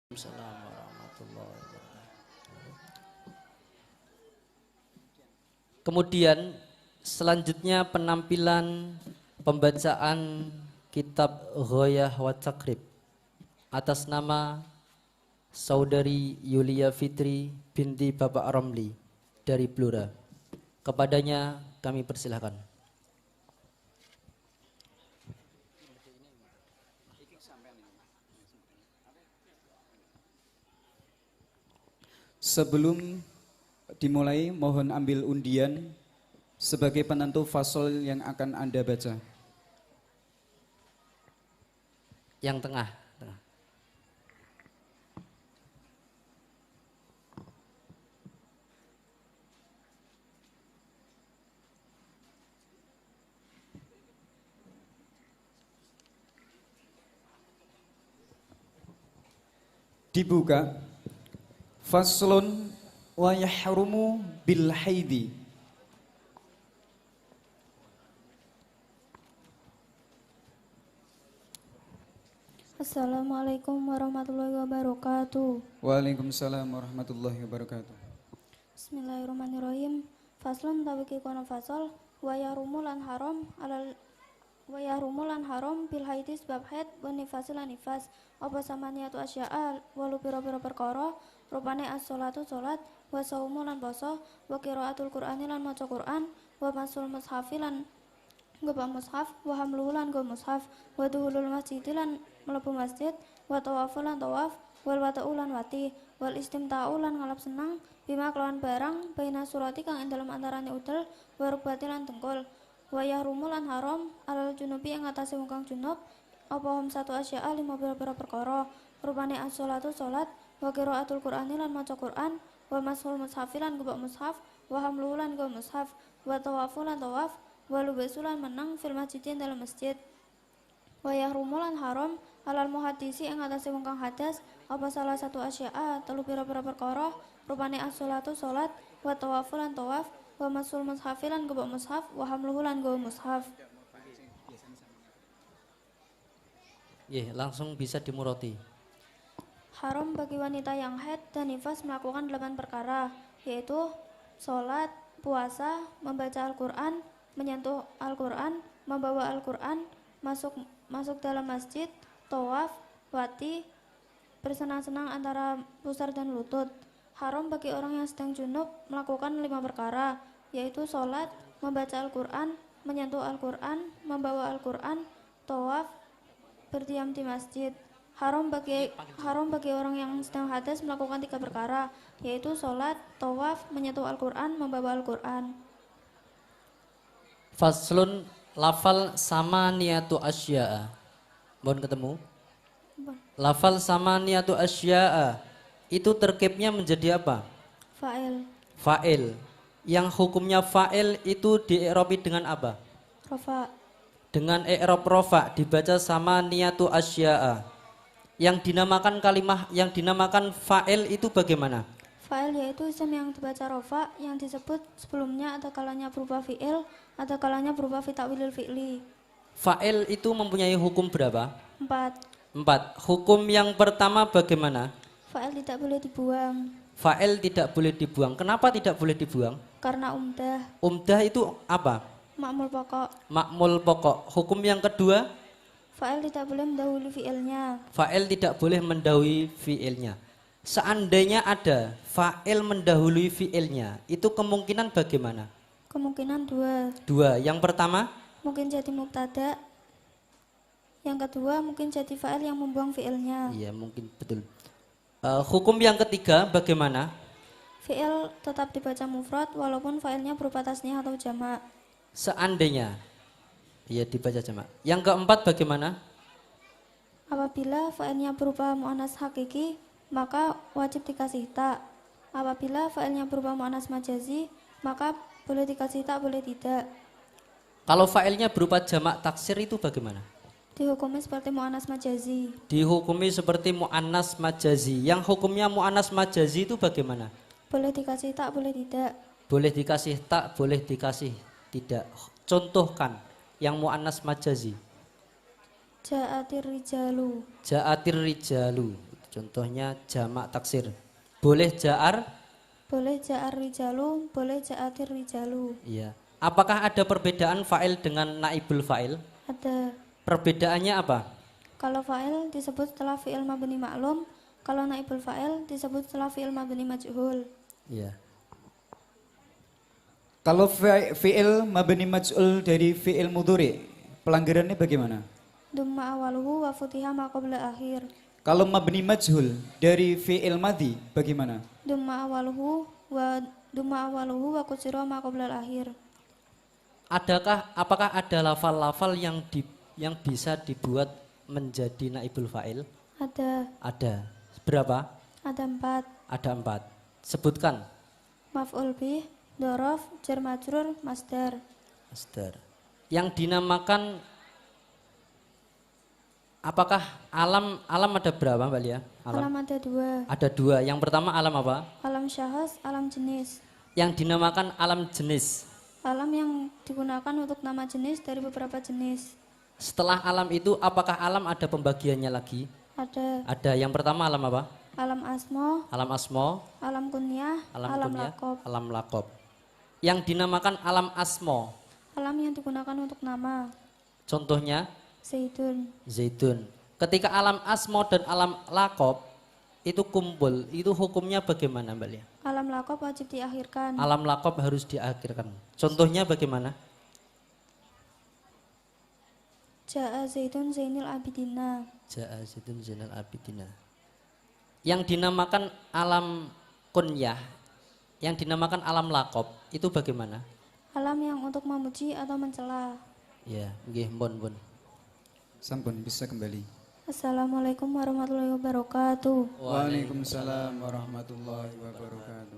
Assalamualaikum warahmatullahi wabarakatuh. Kemudian selanjutnya penampilan pembacaan kitab Ghoyah wa Takrib atas nama Saudari Yulia Fitri binti Bapak Romli dari Blora. Kepadanya kami persilahkan. Sebelum dimulai, mohon ambil undian sebagai penentu fasol yang akan Anda baca. Yang tengah. Dibuka. Faslun wa yahrumu bil haidi. Assalamualaikum warahmatullahi wabarakatuh. Waalaikumsalam warahmatullahi wabarakatuh. Bismillahirrahmanirrahim. Faslun tawiki kono fasol wa yahrumu lan haram bil haidi sebab haid wa nifasi lan nifas apa samaniatu asya'a walu pira-pira perkara rupane as-sholatu salat wa saumu lan poso wa qiraatul qur'ani lan maca Qur'an wa masul mushafi lan nggawa mushaf wa hamluhu lan nggawa mushaf wa duhulul masjid lan mlebu masjid wa tawafu lan tawaf wal wata'u lan wati wal istimta'u lan ngalap senang bima kelawan barang baina surati kang ing dalem antarane udel wa rubati lan dengkul wa yahrumu lan haram alal junubi ing atase wong kang junub apa hum satu asya'a lima pira-pira perkara rupane as-sholatu salat wa qiraatul qur'ani lan maca Qur'an wa mashul mushafi lan nggawa mushaf wa hamluhu lan nggawa mushaf wa tawafu lan tawaf wa lubasu lan menang fil masjidin dalam masjid wa yahrumu lan haram alal muhaddisi ing atase wong kang hadas apa salah satu asya'a telu pira-pira perkara rupane as-sholatu salat wa tawafu lan tawaf wa masul mushafi lan nggawa mushaf wa hamluhu lan nggawa mushaf. Langsung bisa dimuroti. Haram bagi wanita yang haid dan nifas melakukan 8 perkara, yaitu sholat, puasa, membaca Al-Quran, menyentuh Al-Quran, membawa Al-Quran, masuk dalam masjid, tawaf, wati, bersenang-senang antara pusar dan lutut. Haram bagi orang yang sedang junub melakukan 5 perkara, yaitu sholat, membaca Al-Quran, menyentuh Al-Quran, membawa Al-Quran, tawaf, berdiam di masjid. Haram bagi orang yang sedang hadas melakukan 3 perkara, yaitu sholat, tawaf, menyentuh Al-Quran, membawa Al-Quran. Faslun lafal sama niatu asya'a. Mohon ketemu. Lafal sama niatu asya'a itu terkibnya menjadi apa? Fa'il. Fa'il. Yang hukumnya fa'il itu di-i'rabi dengan apa? Rofa. Dengan i'rab rofa, dibaca sama niatu asya'a. Yang dinamakan kalimah, yang dinamakan fa'il itu bagaimana? Fa'il yaitu isim yang dibaca rofa, yang disebut sebelumnya ada kalanya berupa fi'il, ada kalanya berupa fitawilil fi'li. Fa'il itu mempunyai hukum berapa? 4. Hukum yang pertama bagaimana? Fa'il tidak boleh dibuang. Fa'il tidak boleh dibuang. Kenapa tidak boleh dibuang? Karena umdah. Umdah itu apa? Makmul pokok. Makmul pokok. Hukum yang kedua? Fa'il tidak boleh mendahului fi'ilnya. Fa'il tidak boleh mendahului fi'ilnya. Seandainya ada fa'il mendahului fi'ilnya, itu kemungkinan bagaimana? Kemungkinan 2. Yang pertama? Mungkin jadi mubtada. Yang kedua mungkin jadi fa'il yang membuang fi'ilnya. Iya, mungkin betul. Hukum yang ketiga bagaimana? Fi'il tetap dibaca mufrad walaupun fa'ilnya berupa tasniyah atau jamak. Seandainya, iya dibaca jamak. Yang keempat bagaimana? Apabila fa'ilnya berupa mu'annas hakiki, maka wajib dikasih ta. Apabila fa'ilnya berupa mu'annas majazi, maka boleh dikasih ta, boleh tidak. Kalau fa'ilnya berupa jamak taksir itu bagaimana? Dihukumi seperti mu'annas majazi. Dihukumi seperti mu'annas majazi. Yang hukumnya mu'annas majazi itu bagaimana? Boleh dikasih ta, boleh tidak. Boleh dikasih tak, boleh dikasih tidak. Contohkan yang mu'annas majazi. Ja'atir rijalu. Ja'atir rijalu. Contohnya jamak taksir. Boleh jaar? Boleh ja'ar rijalu, boleh ja'atir rijalu. Iya. Apakah ada perbedaan fa'il dengan naibul fa'il? Ada. Perbedaannya apa? Kalau fa'il disebut setelah fi'il mabni maklum, kalau naibul fa'il disebut setelah fi'il mabni majhul. Iya. Kalau fi'il mabni maj'ul dari fi'il mudhari, pelanggarannya bagaimana? Dumma awaluhu wa futiha ma qabla akhir. Kalau mabni majhul dari fi'il madhi bagaimana? Dumma awaluhu wa kusira ma qabla akhir. Apakah ada lafal-lafal yang bisa dibuat menjadi naibul fa'il? Ada. Ada. Berapa? Ada 4. Ada 4. Sebutkan. Maf'ul bih, dorof, jar majrur, masdar. Masdar. Yang dinamakan, apakah alam ada berapa Mbak Lia? Alam ada 2. Ada 2. Yang pertama alam apa? Alam syahas, alam jenis. Yang dinamakan alam jenis. Alam yang digunakan untuk nama jenis dari beberapa jenis. Setelah alam itu apakah alam ada pembagiannya lagi? Ada. Ada. Yang pertama alam apa? Alam asmo, Alam asmo, alam kunyah, alam kunyah, lakob. alam lakob. Yang dinamakan alam asmo. Alam yang digunakan untuk nama. Contohnya Zaidun. zaitun. Ketika alam asmo dan alam lakob itu kumpul, itu hukumnya bagaimana Mbak Lia? Alam lakob wajib diakhirkan. Alam lakob harus diakhirkan. Contohnya bagaimana? Ja'a Zaidun Zainul Abidina. Ja'a zaitun zainal abidina. Yang dinamakan alam kunyah, yang dinamakan alam lakob, itu bagaimana? Alam yang untuk memuji atau mencela. Ya, nggih, mbon. Sampun bisa kembali. Assalamualaikum warahmatullahi wabarakatuh. Waalaikumsalam warahmatullahi wabarakatuh.